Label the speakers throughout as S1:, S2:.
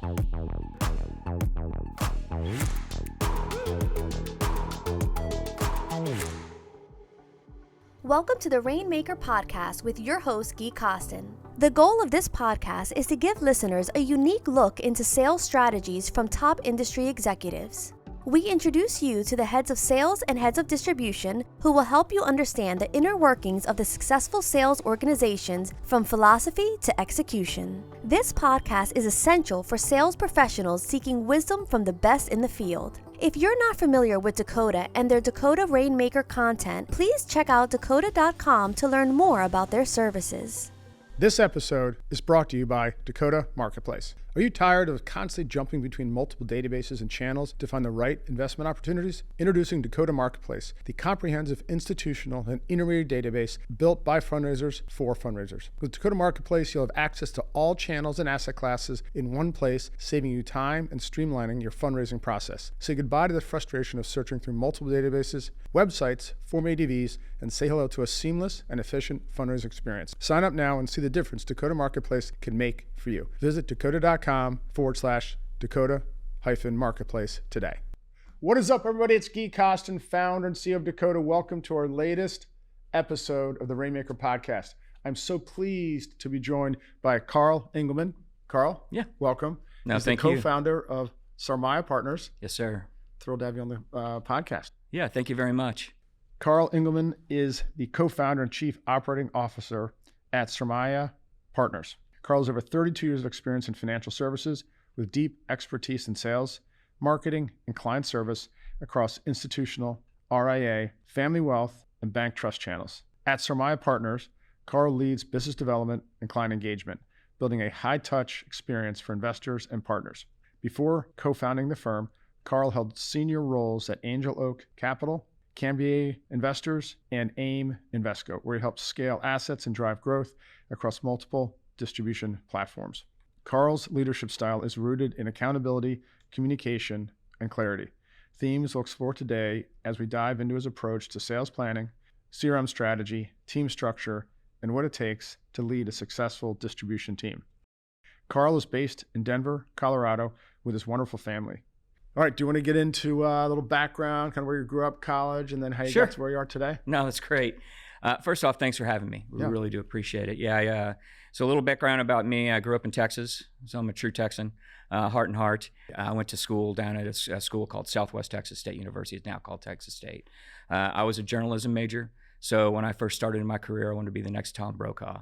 S1: Welcome to the Rainmaker Podcast with your host, Gui Costin. The goal of this podcast is to give listeners a unique look into sales strategies from top industry executives. We introduce you to the heads of sales and heads of distribution who will help you understand the inner workings of the successful sales organizations from philosophy to execution. This podcast is essential for sales professionals seeking wisdom from the best in the field. If you're not familiar with Dakota and their Dakota Rainmaker content, please check out dakota.com to learn more about their services.
S2: This episode is brought to you by Dakota Marketplace. Are you tired of constantly jumping between multiple databases and channels to find the right investment opportunities? Introducing Dakota Marketplace, the comprehensive institutional and intermediate database built by fundraisers for fundraisers. With Dakota Marketplace, you'll have access to all channels and asset classes in one place, saving you time and streamlining your fundraising process. Say goodbye to the frustration of searching through multiple databases, websites, Form ADVs, and say hello to a seamless and efficient fundraising experience. Sign up now and see the difference Dakota Marketplace can make for you. Visit dakota.com/Dakota-Marketplace today. What is up, everybody? It's Gui Costin, founder and CEO of Dakota. Welcome to our latest episode of the Rainmaker Podcast. I'm so pleased to be joined by Karl Engelmann. Karl, welcome.
S3: No,
S2: He's
S3: thank
S2: the
S3: you.
S2: Co-founder of Sarmaya Partners.
S3: Yes, sir.
S2: Thrilled to have you on the podcast.
S3: Yeah, thank you very much.
S2: Karl Engelmann is the co-founder and chief operating officer at Sarmaya Partners. Karl has over 32 years of experience in financial services with deep expertise in sales, marketing, and client service across institutional, RIA, family wealth, and bank trust channels. At Sarmaya Partners, Karl leads business development and client engagement, building a high-touch experience for investors and partners. Before co-founding the firm, Karl held senior roles at Angel Oak Capital, Cambiar Investors, and INVESCO, where he helped scale assets and drive growth across multiple distribution platforms. Karl's leadership style is rooted in accountability, communication, and clarity. Themes we'll explore today as we dive into his approach to sales planning, CRM strategy, team structure, and what it takes to lead a successful distribution team. Karl is based in Denver, Colorado, with his wonderful family. All right, do you want to get into a little background, kind of where you grew up, college, and then how you got to where you are today?
S3: No, that's great. First off, thanks for having me. We really do appreciate it. So a little background about me. I grew up in Texas, so I'm a true Texan, heart and heart. I went to school down at a school called Southwest Texas State University. It's now called Texas State. I was a journalism major, so when I first started in my career, I wanted to be the next Tom Brokaw.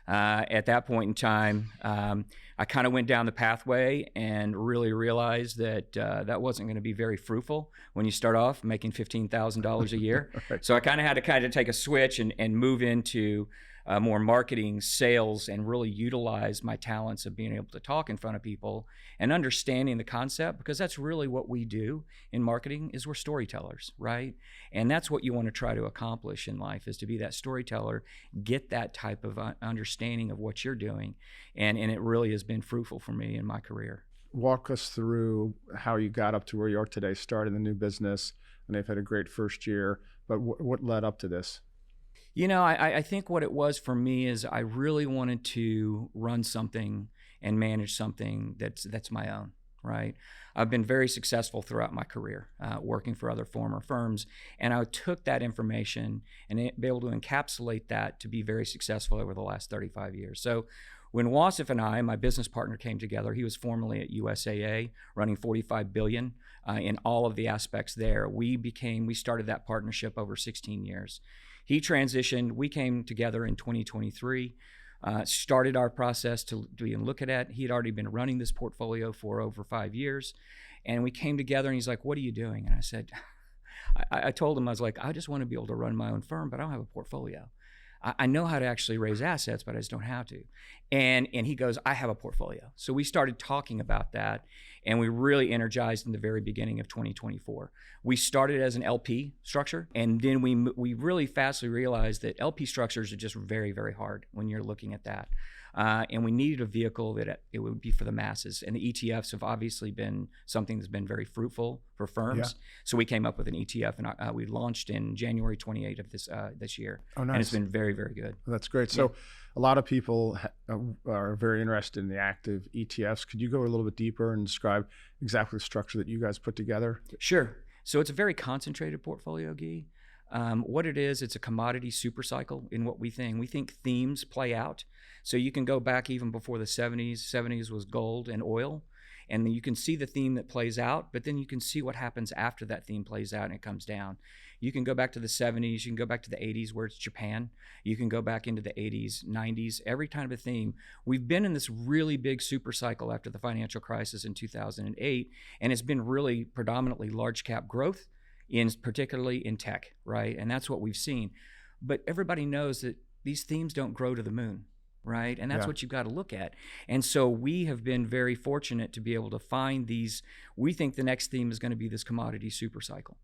S3: At that point in time, I kind of went down the pathway and really realized that that wasn't going to be very fruitful when you start off making $15,000 a year. Right. So I kind of had to take a switch and move into more marketing, sales, and really utilize my talents of being able to talk in front of people and understanding the concept, because that's really what we do in marketing is we're storytellers, right? And that's what you want to try to accomplish in life, is to be that storyteller, get that type of understanding of what you're doing. And it really has been fruitful for me in my career.
S2: Walk us through how you got up to where you are today, starting the new business, and they've had a great first year, but what led up to this?
S3: You know, I think what it was for me is I really wanted to run something and manage something that's my own, right? I've been very successful throughout my career, working for other former firms, and I took that information and be able to encapsulate that to be very successful over the last 35 years. So when Wasif and I, my business partner, came together, he was formerly at USAA, running $45 billion in all of the aspects there. We started that partnership over 16 years. He transitioned. We came together in 2023, started our process to even look at it. He had already been running this portfolio for over 5 years. And we came together and he's like, "What are you doing?" And I said, I told him, I was like, "I just want to be able to run my own firm, but I don't have a portfolio. I know how to actually raise assets, but I just don't have to." And he goes, "I have a portfolio." So we started talking about that, and we really energized in the very beginning of 2024. We started as an LP structure, and then we really fastly realized that LP structures are just very, very hard when you're looking at that. And we needed a vehicle that it would be for the masses. And the ETFs have obviously been something that's been very fruitful for firms. Yeah. So we came up with an ETF, and we launched in January 28th of this year.
S2: Oh, nice.
S3: And it's been very, very good.
S2: Well, that's great. So a lot of people are very interested in the active ETFs. Could you go a little bit deeper and describe exactly the structure that you guys put together?
S3: Sure. So it's a very concentrated portfolio, Guy. What it is, it's a commodity super cycle in what we think. We think themes play out. So you can go back even before the 70s. 70s was gold and oil. And then you can see the theme that plays out, but then you can see what happens after that theme plays out and it comes down. You can go back to the 70s, you can go back to the 80s where it's Japan. You can go back into the 80s, 90s, every time of a theme. We've been in this really big super cycle after the financial crisis in 2008, and it's been really predominantly large cap growth, particularly in tech, right? And that's what we've seen. But everybody knows that these themes don't grow to the moon, right? And that's what you've got to look at. And so we have been very fortunate to be able to find these. We think the next theme is going to be this commodity super cycle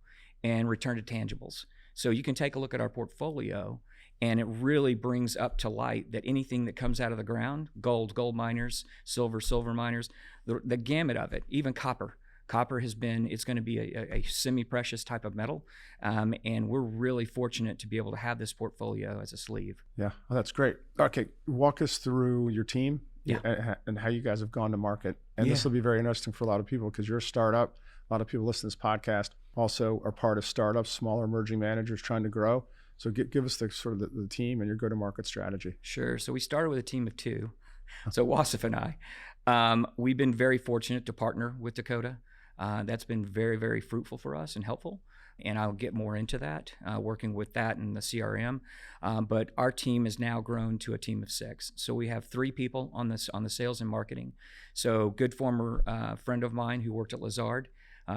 S3: and return to tangibles. So you can take a look at our portfolio, and it really brings up to light that anything that comes out of the ground, gold miners, silver miners, the gamut of it, even copper. Copper it's going to be a semi-precious type of metal, and we're really fortunate to be able to have this portfolio as a sleeve.
S2: Yeah, well, that's great. Okay, walk us through your team and how you guys have gone to market. And this will be very interesting for a lot of people because you're a startup. A lot of people listening to this podcast also are part of startups, smaller emerging managers trying to grow. So give us the sort of the team and your go-to-market strategy.
S3: Sure. So we started with a team of two. So Wasif and I, we've been very fortunate to partner with Dakota. That's been very, very fruitful for us and helpful. And I'll get more into that, working with that and the CRM. But our team has now grown to a team of 6. So we have 3 people on the sales and marketing. So good former friend of mine who worked at Lazard,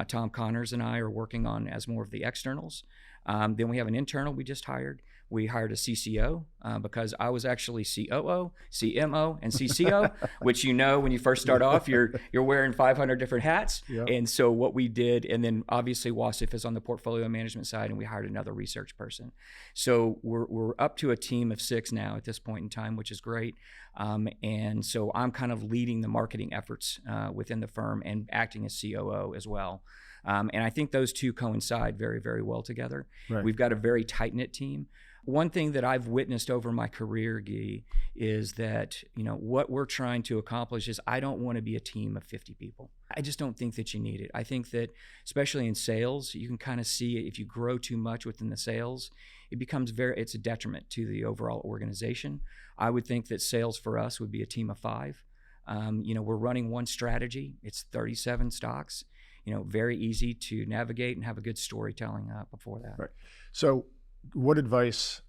S3: Tom Connors, and I are working on as more of the externals. Then we have an internal we just hired. We hired a CCO because I was actually COO, CMO, and CCO, which when you first start off, you're wearing 500 different hats. Yep. And so what we did, and then obviously Wasif is on the portfolio management side, and we hired another research person. So we're up to a team of 6 now at this point in time, which is great. And so I'm kind of leading the marketing efforts within the firm and acting as COO as well. And I think those two coincide very, very well together. Right. We've got a very tight-knit team. One thing that I've witnessed over my career, Guy, is that, what we're trying to accomplish is I don't want to be a team of 50 people. I just don't think that you need it. I think that, especially in sales, you can kind of see if you grow too much within the sales, it's a detriment to the overall organization. I would think that sales for us would be a team of 5. We're running one strategy. It's 37 stocks. Very easy to navigate and have a good storytelling before that.
S2: Right. So what advice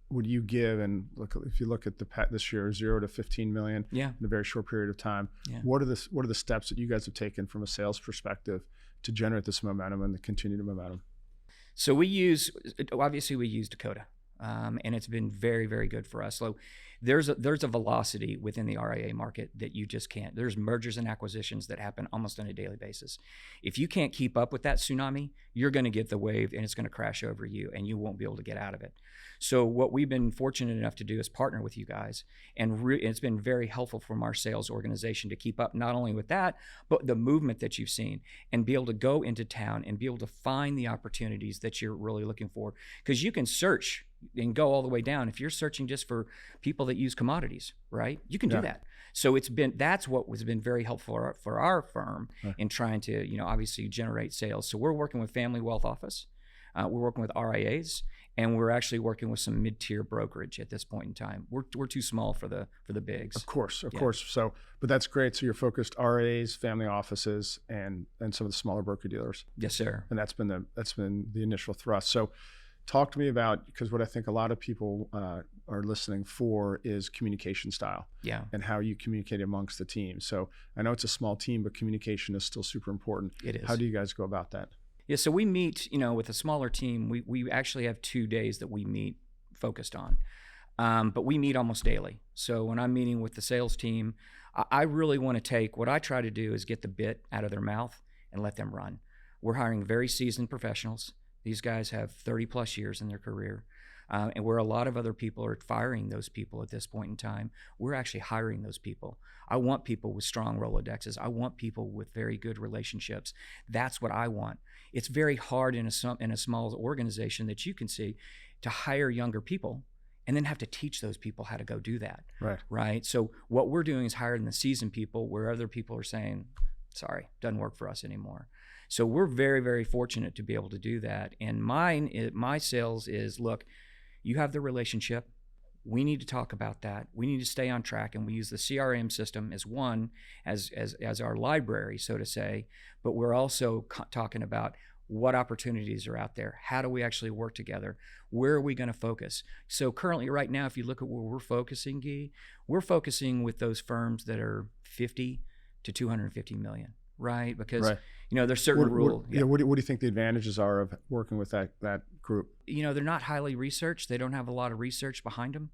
S2: would you give? And if you look at this year, 0 to 15 million in a very short period of time, what are the steps that you guys have taken from a sales perspective to generate this momentum and to continue the momentum?
S3: So we use Dakota, and it's been very, very good for us. So there's a velocity within the RIA market that you just can't. There's mergers and acquisitions that happen almost on a daily basis. If you can't keep up with that tsunami, you're going to get the wave and it's going to crash over you and you won't be able to get out of it. So what we've been fortunate enough to do is partner with you guys, and it's been very helpful from our sales organization to keep up not only with that, but the movement that you've seen and be able to go into town and be able to find the opportunities that you're really looking for. Because you can search and go all the way down. If you're searching just for people that use commodities, right? You can do that. So that's what has been very helpful for our firm in trying to, obviously generate sales. So we're working with Family Wealth Office. We're working with RIAs, and we're actually working with some mid-tier brokerage at this point in time. We're too small for the bigs. Of
S2: course. So, but that's great. So you're focused RIAs, family offices, and some of the smaller broker dealers.
S3: Yes, sir.
S2: And that's been the initial thrust. So, talk to me about, because what I think a lot of people are listening for is communication style.
S3: Yeah.
S2: And how you communicate amongst the team. So I know it's a small team, but communication is still super important.
S3: It is.
S2: How do you guys go about that?
S3: Yeah, so we meet, with a smaller team, we actually have 2 days that we meet focused on. But we meet almost daily. So when I'm meeting with the sales team, I really want to what I try to do is get the bit out of their mouth and let them run. We're hiring very seasoned professionals. These guys have 30 plus years in their career. And where a lot of other people are firing those people at this point in time, we're actually hiring those people. I want people with strong Rolodexes. I want people with very good relationships. That's what I want. It's very hard in a small organization that you can see to hire younger people and then have to teach those people how to go do that.
S2: Right.
S3: So what we're doing is hiring the seasoned people where other people are saying, sorry, doesn't work for us anymore. So we're very, very fortunate to be able to do that. And my sales is, look, you have the relationship. We need to talk about that. We need to stay on track, and we use the CRM system as our library, so to say. But we're also talking about what opportunities are out there. How do we actually work together? Where are we going to focus? So currently, right now, if you look at where we're focusing, Guy, we're focusing with those firms that are 50 to 250 million, right? Because there's certain rules.
S2: What do you think the advantages are of working with that group?
S3: They're not highly researched. They don't have a lot of research behind them,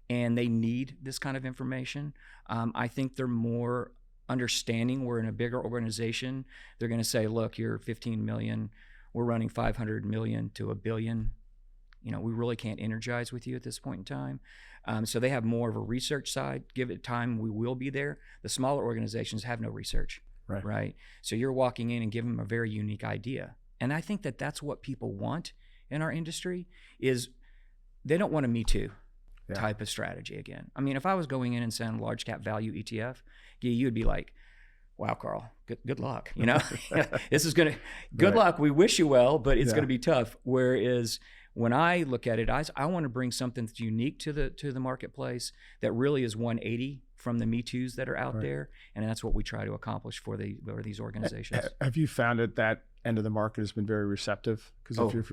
S3: and they need this kind of information. I think they're more understanding. We're in a bigger organization. They're going to say, look, you're 15 million. We're running 500 million to $1 billion. We really can't energize with you at this point in time. So they have more of a research side. Give it time, we will be there. The smaller organizations have no research. Right. So you're walking in and giving them a very unique idea. And I think that that's what people want in our industry is they don't want a Me Too type of strategy again. I mean, if I was going in and saying large cap value ETF, you'd be like, wow, Karl, good luck. This is going to, good luck. We wish you well, but it's going to be tough. Whereas when I look at it, I want to bring something that's unique to the marketplace that really is 180 from the Me Too's that are out there. And that's what we try to accomplish for these organizations.
S2: Have you found that end of the market has been very receptive?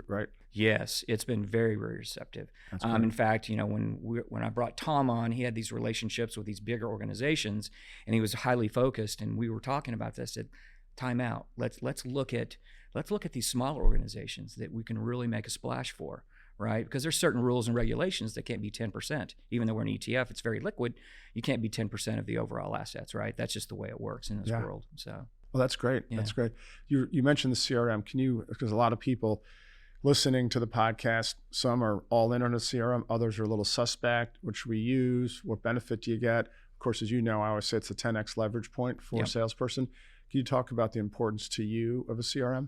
S2: Right?
S3: Yes, it's been very, very receptive. In fact, when I brought Tom on, he had these relationships with these bigger organizations, and he was highly focused. And we were talking about this. I said, time out. Let's look at these smaller organizations that we can really make a splash for, right? Because there's certain rules and regulations that can't be 10%. Even though we're an ETF, it's very liquid. You can't be 10% of the overall assets, right? That's just the way it works in this world. So.
S2: Well, that's great. Yeah. That's great. You mentioned the CRM. Because a lot of people listening to the podcast, some are all in on the CRM, others are a little suspect. What should we use? What benefit do you get? Of course, as you know, I always say it's a 10x leverage point for a salesperson. Can you talk about the importance to you of a CRM?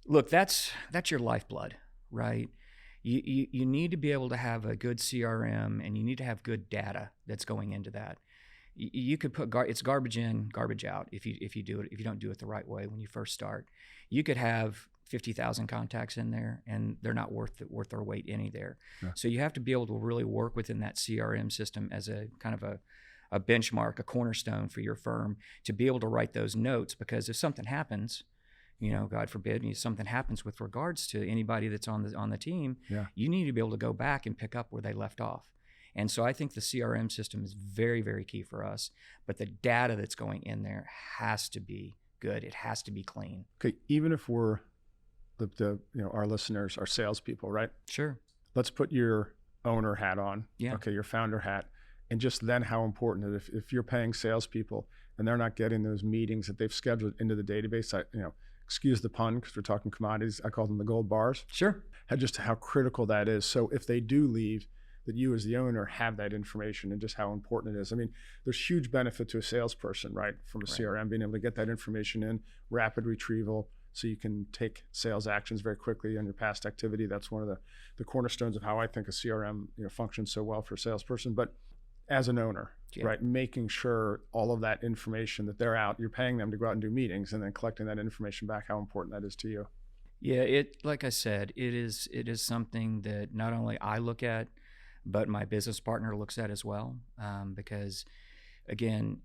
S3: Look, that's your lifeblood, right? You need to be able to have a good CRM, and you need to have good data that's going into that. You could put it's garbage in, garbage out if you don't do it the right way when you first start. You could have 50,000 contacts in there, and they're not worth their weight any there. Yeah. So you have to be able to really work within that CRM system as a kind of a benchmark, a cornerstone for your firm to be able to write those notes. Because if something happens, God forbid, something happens with regards to anybody that's on the team, you need to be able to go back and pick up where they left off. And so I think the CRM system is very, very key for us. But the data that's going in there has to be good. It has to be clean.
S2: Okay, even if we're our listeners are salespeople, right?
S3: Sure.
S2: Let's put your owner hat on.
S3: Yeah.
S2: Okay, your founder hat, and just then how important it is if you're paying salespeople and they're not getting those meetings that they've scheduled into the database. Excuse the pun because we're talking commodities. I call them the gold bars.
S3: Sure.
S2: Just how critical that is. So if they do leave, that you as the owner have that information and just how important it is. I mean, there's huge benefit to a salesperson, right? From a CRM, being able to get that information in, rapid retrieval, so you can take sales actions very quickly on your past activity. That's one of the cornerstones of how I think a CRM functions so well for a salesperson. But as an owner, right, making sure all of that information that they're out, you're paying them to go out and do meetings, and then collecting that information back, how important that is to you.
S3: Yeah, like I said, it is something that not only I look at, but my business partner looks at as well. Because again,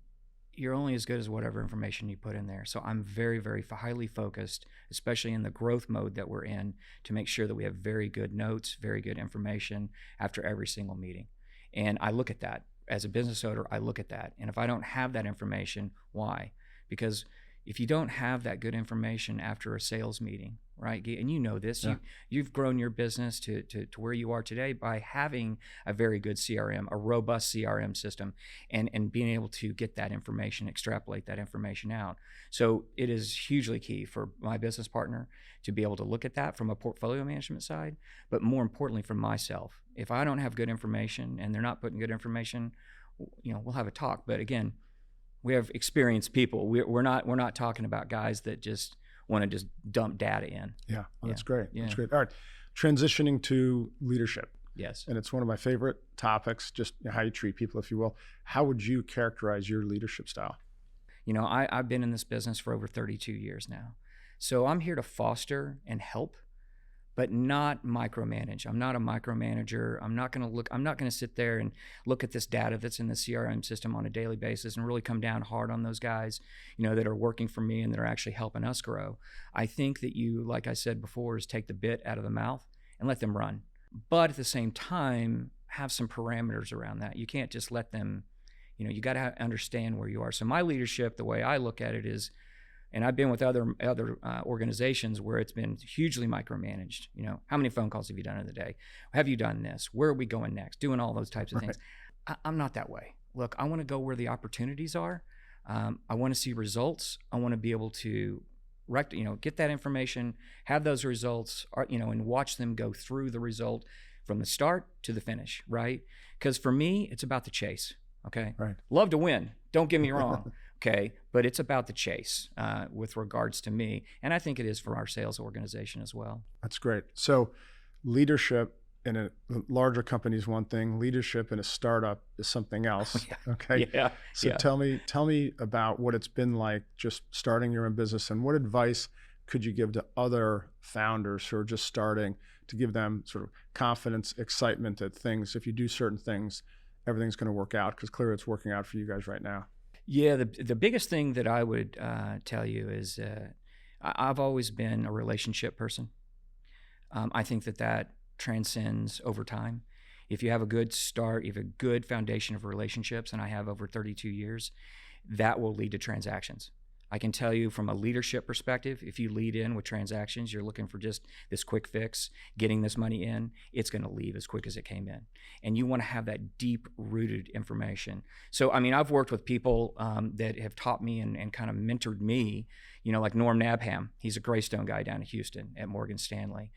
S3: you're only as good as whatever information you put in there. So I'm very, very highly focused, especially in the growth mode that we're in, to make sure that we have very good notes, very good information after every single meeting. And I look at that. As a business owner, I look at that. And if I don't have that information, why? Because if you don't have that good information after a sales meeting, right? And you know this, you've grown your business to where you are today by having a very good CRM, a robust CRM system, and being able to get that information, extrapolate that information out. So it is hugely key for my business partner to be able to look at that from a portfolio management side, but more importantly for myself. If I don't have good information and they're not putting good information, we'll have a talk. But again, we have experienced people. We're not talking about guys that just want to just dump data in.
S2: Yeah, well, that's great. Yeah. That's great. All right, transitioning to leadership.
S3: Yes.
S2: And it's one of my favorite topics, just how you treat people, if you will. How would you characterize your leadership style?
S3: You know, I've been in this business for over 32 years now. So I'm here to foster and help, but not micromanage. I'm not a micromanager. I'm not going to sit there and look at this data that's in the CRM system on a daily basis and really come down hard on those guys, you know, that are working for me and that are actually helping us grow. I think that you, like I said before, is take the bit out of the mouth and let them run. But at the same time, have some parameters around that. You can't just let them, you know, you got to understand where you are. So my leadership, the way I look at it is, and I've been with other organizations where it's been hugely micromanaged. You know, how many phone calls have you done in the day? Have you done this? Where are we going next? Doing all those types of things. I'm not that way. Look, I want to go where the opportunities are. I want to see results. I want to be able to get that information, have those results, and watch them go through the result from the start to the finish, right? Because for me, it's about the chase, okay?
S2: Right.
S3: Love to win, don't get me wrong, okay? But it's about the chase with regards to me, and I think it is for our sales organization as well.
S2: That's great. So leadership in a larger company is one thing. Leadership in a startup is something else.
S3: Yeah.
S2: Okay.
S3: Yeah.
S2: So
S3: yeah.
S2: tell me about what it's been like just starting your own business, and what advice could you give to other founders who are just starting to give them sort of confidence, excitement that things, if you do certain things, everything's going to work out, because clearly it's working out for you guys right now.
S3: Yeah. The biggest thing that I would tell you is I've always been a relationship person. I think that transcends over time. If you have a good start, you have a good foundation of relationships, and I have over 32 years, that will lead to transactions. I can tell you from a leadership perspective, if you lead in with transactions, you're looking for just this quick fix, getting this money in, it's going to leave as quick as it came in. And you want to have that deep rooted information. So, I mean, I've worked with people that have taught me and kind of mentored me, you know, like Norm Nabham. He's a Greystone guy down in Houston at Morgan Stanley.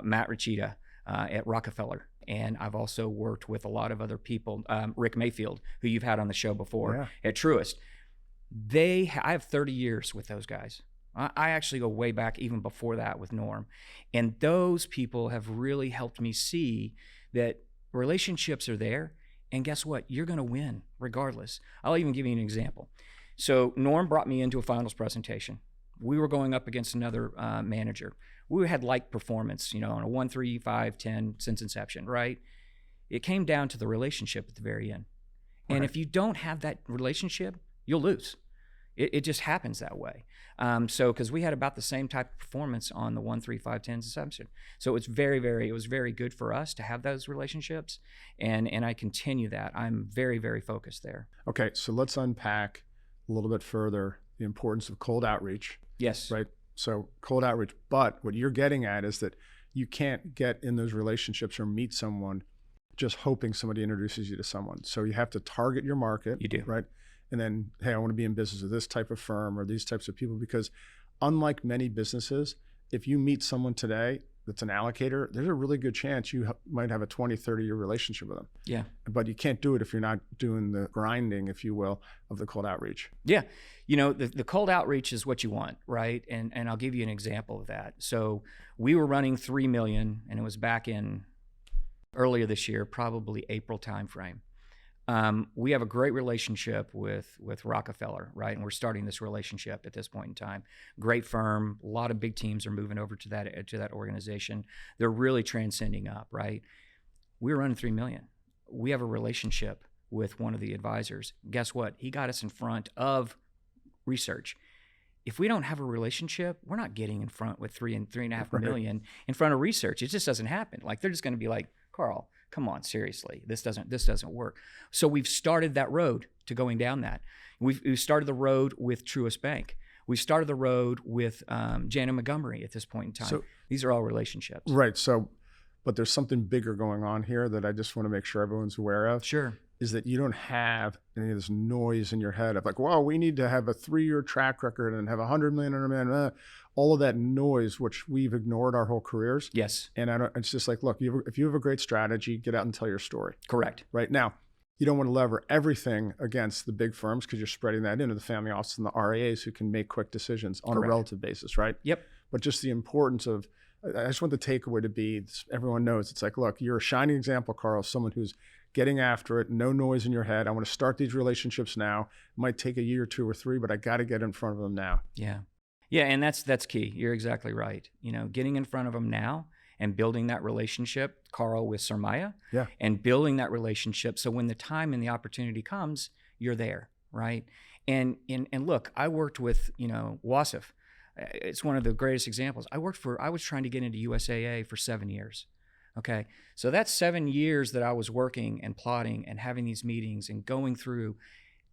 S3: Matt Ricchita at Rockefeller. And I've also worked with a lot of other people, Rick Mayfield, who you've had on the show before, at Truist. I have 30 years with those guys. I actually go way back even before that with Norm. And those people have really helped me see that relationships are there. And guess what? You're going to win regardless. I'll even give you an example. So Norm brought me into a finals presentation. We were going up against another manager. We had like performance, you know, on a 1, 3, 5, 10 since inception, right? It came down to the relationship at the very end. And if you don't have that relationship, you'll lose. It just happens that way. So, because we had about the same type of performance on the 1, 3, 5, 10 inception. So it was very good for us to have those relationships. And I continue that. I'm very, very focused there.
S2: Okay, so let's unpack a little bit further the importance of cold outreach.
S3: Yes.
S2: Right. So cold outreach, but what you're getting at is that you can't get in those relationships or meet someone just hoping somebody introduces you to someone. So you have to target your market. You do. Right. And then, hey, I want to be in business with this type of firm or these types of people, because unlike many businesses, if you meet someone today that's an allocator, there's a really good chance you might have a 20, 30-year relationship with them. Yeah. But you can't do it if you're not doing the grinding, if you will, of the cold outreach.
S3: Yeah. You know, the cold outreach is what you want, right? And I'll give you an example of that. So we were running 3 million, and it was back in earlier this year, probably April timeframe. We have a great relationship with Rockefeller, right? And we're starting this relationship at this point in time. Great firm. A lot of big teams are moving over to that organization. They're really transcending up, right? We're running 3 million. We have a relationship with one of the advisors. Guess what? He got us in front of research. If we don't have a relationship, we're not getting in front with 3.5 million in front of research. It just doesn't happen. Like, they're just going to be like, Karl, come on, seriously, this doesn't work. So we've started that road to going down that. We've started the road with Truist Bank. We started the road with Janney Montgomery at this point in time. So, these are all relationships.
S2: Right. So, but there's something bigger going on here that I just want to make sure everyone's aware of.
S3: Sure.
S2: Is that you don't have any of this noise in your head of like, well, we need to have a 3-year track record and have 100 million, all of that noise, which we've ignored our whole careers.
S3: Yes. And
S2: it's just like, look, if you have a great strategy, get out and tell your story.
S3: Correct.
S2: Right now, you don't want to lever everything against the big firms, because you're spreading that into the family office and the RIAs who can make quick decisions on a relative basis, right?
S3: Yep.
S2: But just the importance of I just want the takeaway to be, everyone knows, it's like, look, you're a shining example, Karl, of someone who's getting after it, no noise in your head. I want to start these relationships now. It might take a year or 2 or 3, but I got to get in front of them now.
S3: Yeah. Yeah, and that's key. You're exactly right. Getting in front of them now and building that relationship, Karl with Sarmaya, and building that relationship so when the time and the opportunity comes, you're there, right? And look, I worked with, Wasif. It's one of the greatest examples. I was trying to get into USAA for 7 years. Okay. So that's 7 years that I was working and plotting and having these meetings and going through,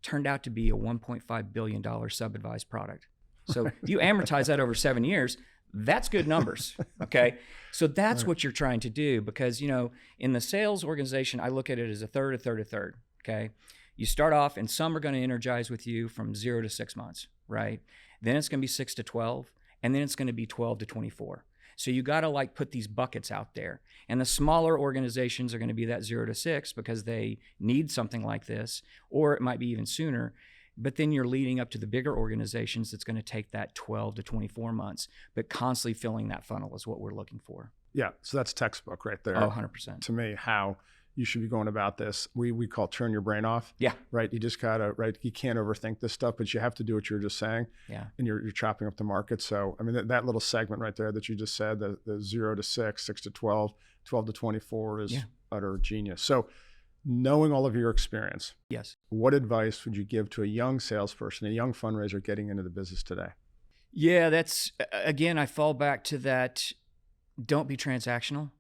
S3: turned out to be a $1.5 billion sub-advised product. So if you amortize that over 7 years, that's good numbers. Okay. So that's what you're trying to do because, in the sales organization, I look at it as a third. Okay. You start off and some are going to energize with you from 0 to 6 months, right? Then it's going to be 6 to 12, and then it's going to be 12 to 24. So you got to put these buckets out there. And the smaller organizations are going to be that 0 to 6 because they need something like this, or it might be even sooner. But then you're leading up to the bigger organizations that's going to take that 12 to 24 months, but constantly filling that funnel is what we're looking for.
S2: Yeah. So that's textbook right there.
S3: Oh, 100%.
S2: To me, how you should be going about this. We call turn your brain off.
S3: Yeah.
S2: Right. You just gotta, right. You can't overthink this stuff, but you have to do what you're just saying.
S3: Yeah.
S2: And you're chopping up the market. So, I mean, that little segment right there that you just said, the 0 to 6, 6 to 12, 12 to 24 is utter genius. So knowing all of your experience,
S3: yes,
S2: what advice would you give to a young salesperson, a young fundraiser getting into the business today?
S3: Yeah, that's, again, I fall back to that. Don't be transactional.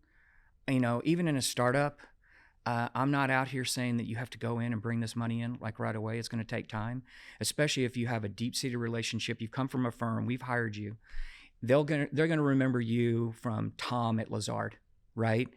S3: Even in a startup, I'm not out here saying that you have to go in and bring this money in right away. It's going to take time, especially if you have a deep-seated relationship. You've come from a firm. We've hired you. They're going to remember you from Tom at Lazard, right?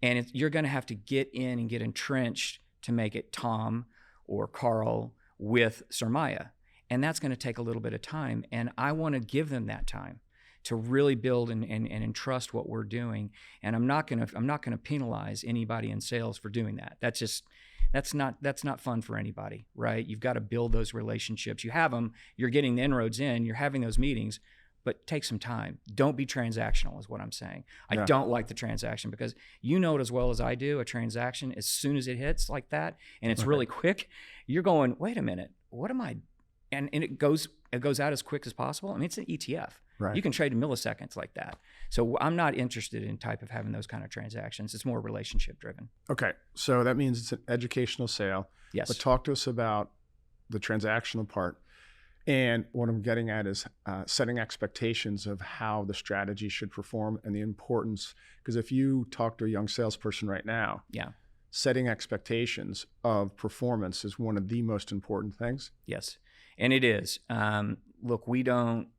S3: And you're going to have to get in and get entrenched to make it Tom or Karl with Sarmaya. And that's going to take a little bit of time. And I want to give them that time to really build and entrust what we're doing. And I'm not going to penalize anybody in sales for doing that. That's not fun for anybody, right? You've got to build those relationships. You have them, you're getting the inroads in, you're having those meetings, but take some time. Don't be transactional is what I'm saying. I don't like the transaction because you know it as well as I do, a transaction, as soon as it hits like that and it's really quick, you're going, wait a minute, what am I? And it goes out as quick as possible. I mean, it's an ETF.
S2: Right.
S3: You can trade in milliseconds like that. So I'm not interested in type of having those kind of transactions. It's more relationship driven.
S2: Okay. So that means it's an educational sale.
S3: Yes.
S2: But talk to us about the transactional part. And what I'm getting at is setting expectations of how the strategy should perform and the importance. Because if you talk to a young salesperson right now, setting expectations of performance is one of the most important things.
S3: Yes, and it is. Look, we don't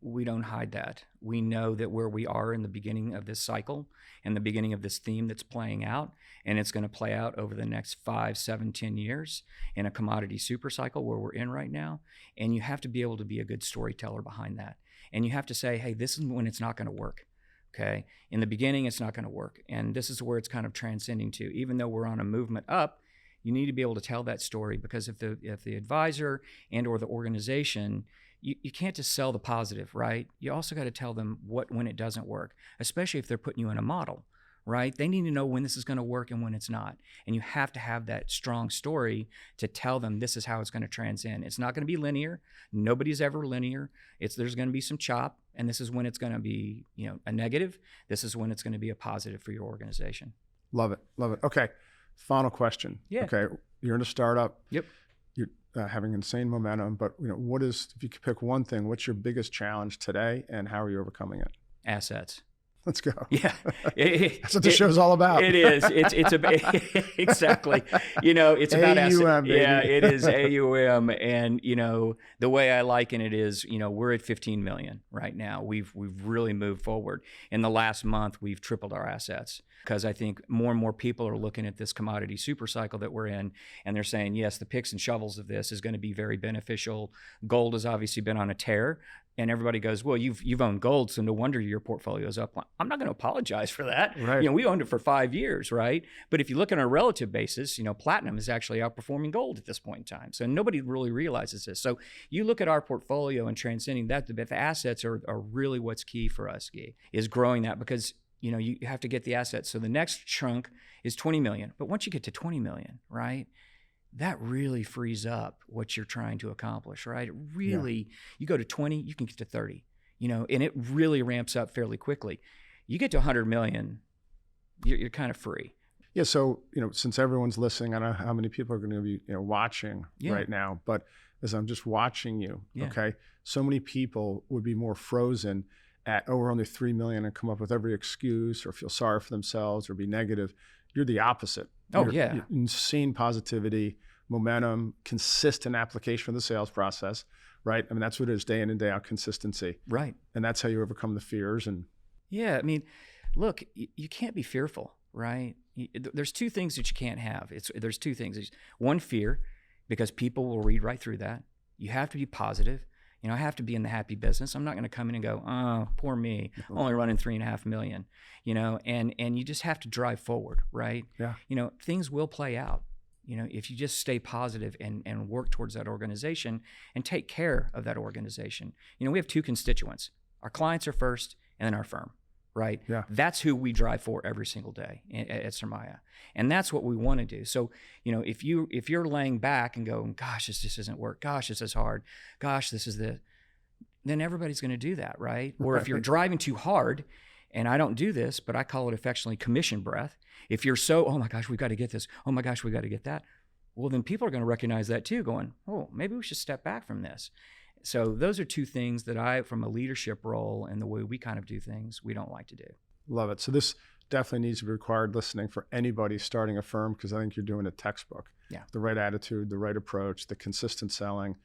S3: hide that. We know that where we are in the beginning of this cycle and the beginning of this theme that's playing out, and it's going to play out over the next 5, 7, 10 years in a commodity super cycle where we're in right now. And you have to be able to be a good storyteller behind that. And you have to say, hey, this is when it's not going to work. Okay. In the beginning, it's not going to work. And this is where it's kind of transcending to. Even though we're on a movement up, you need to be able to tell that story, because if the advisor and or the organization, you can't just sell the positive, right? You also got to tell them when it doesn't work, especially if they're putting you in a model, right? They need to know when this is going to work and when it's not. And you have to have that strong story to tell them this is how it's going to transcend. It's not going to be linear. Nobody's ever linear. There's going to be some chop, and this is when it's going to be, a negative. This is when it's going to be a positive for your organization.
S2: Love it. Love it. Okay. Final question.
S3: Yeah.
S2: Okay. You're in a startup.
S3: Yep.
S2: You're having insane momentum, but if you could pick one thing, what's your biggest challenge today and how are you overcoming it?
S3: Assets.
S2: Let's go.
S3: Yeah.
S2: That's what the show's all about.
S3: It is. It's exactly. It's about
S2: AUM, baby.
S3: Yeah, it is AUM. And, the way I liken it is, we're at 15 million right now. We've really moved forward. In the last month, we've tripled our assets, because I think more and more people are looking at this commodity super cycle that we're in, and they're saying, yes, the picks and shovels of this is going to be very beneficial. Gold has obviously been on a tear. And everybody goes, well, you've owned gold, so no wonder your portfolio is up. I'm not going to apologize for that.
S2: Right.
S3: We owned it for 5 years, right? But if you look on a relative basis, platinum is actually outperforming gold at this point in time. So nobody really realizes this. So you look at our portfolio and transcending that, the assets are really what's key for us, Gui, is growing that, because you have to get the assets. So the next chunk is 20 million. But once you get to 20 million, right, that really frees up what you're trying to accomplish, right? It really, you go to 20, you can get to 30, and it really ramps up fairly quickly. You get to 100 million, you're kind of free.
S2: Yeah. So, since everyone's listening, I don't know how many people are going to be, watching right now, but as I'm just watching you, okay, so many people would be more frozen at, we're only 3 million, and come up with every excuse or feel sorry for themselves or be negative. You're the opposite. You're insane positivity, momentum, consistent application of the sales process, right? I mean, that's what it is, day in and day out, consistency.
S3: Right.
S2: And that's how you overcome the fears. And
S3: yeah, I mean, look, you can't be fearful, right? There's two things that you can't have. There's two things. One, fear, because people will read right through that. You have to be positive. I have to be in the happy business. I'm not going to come in and go, oh, poor me, only running 3.5 million, and you just have to drive forward, right?
S2: Yeah.
S3: Things will play out, if you just stay positive and work towards that organization and take care of that organization. We have two constituents. Our clients are first, and then our firm, right?
S2: Yeah.
S3: That's who we drive for every single day at Sarmaya. And that's what we want to do. So, if you're laying back and going, gosh, this just doesn't work. Gosh, this is hard. Gosh, then everybody's going to do that, right? Or if you're driving too hard, and I don't do this, but I call it affectionately commission breath. If you're oh my gosh, we've got to get this. Oh my gosh, we got to get that. Well, then people are going to recognize that too, going, oh, maybe we should step back from this. So those are two things that from a leadership role and the way we kind of do things, we don't like to do.
S2: Love it. So this definitely needs to be required listening for anybody starting a firm, because I think you're doing a textbook.
S3: Yeah.
S2: The right attitude, the right approach, the consistent selling,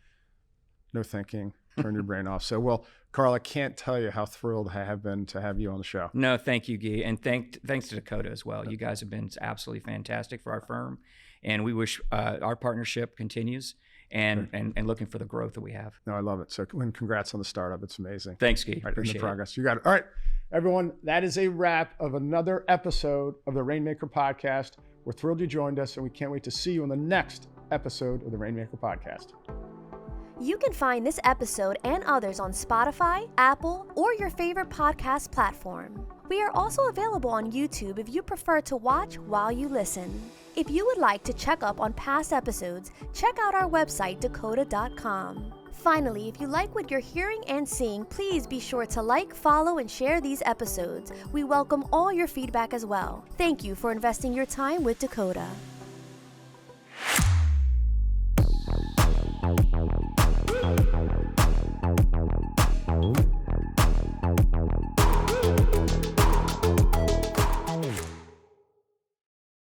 S2: no thinking, turn your brain off. So, well, Karl, I can't tell you how thrilled I have been to have you on the show.
S3: No, thank you, Gui. And thanks to Dakota as well. You guys have been absolutely fantastic for our firm. And we wish our partnership continues and looking for the growth that we have.
S2: No, I love it. So congrats on the startup. It's amazing.
S3: Thanks, Gui.
S2: Right,
S3: appreciate
S2: the progress. You got it. All right, everyone, that is a wrap of another episode of the Rainmaker Podcast. We're thrilled you joined us, and we can't wait to see you on the next episode of the Rainmaker Podcast.
S1: You can find this episode and others on Spotify, Apple, or your favorite podcast platform. We are also available on YouTube if you prefer to watch while you listen. If you would like to check up on past episodes, check out our website, dakota.com. Finally, if you like what you're hearing and seeing, please be sure to like, follow, and share these episodes. We welcome all your feedback as well. Thank you for investing your time with Dakota.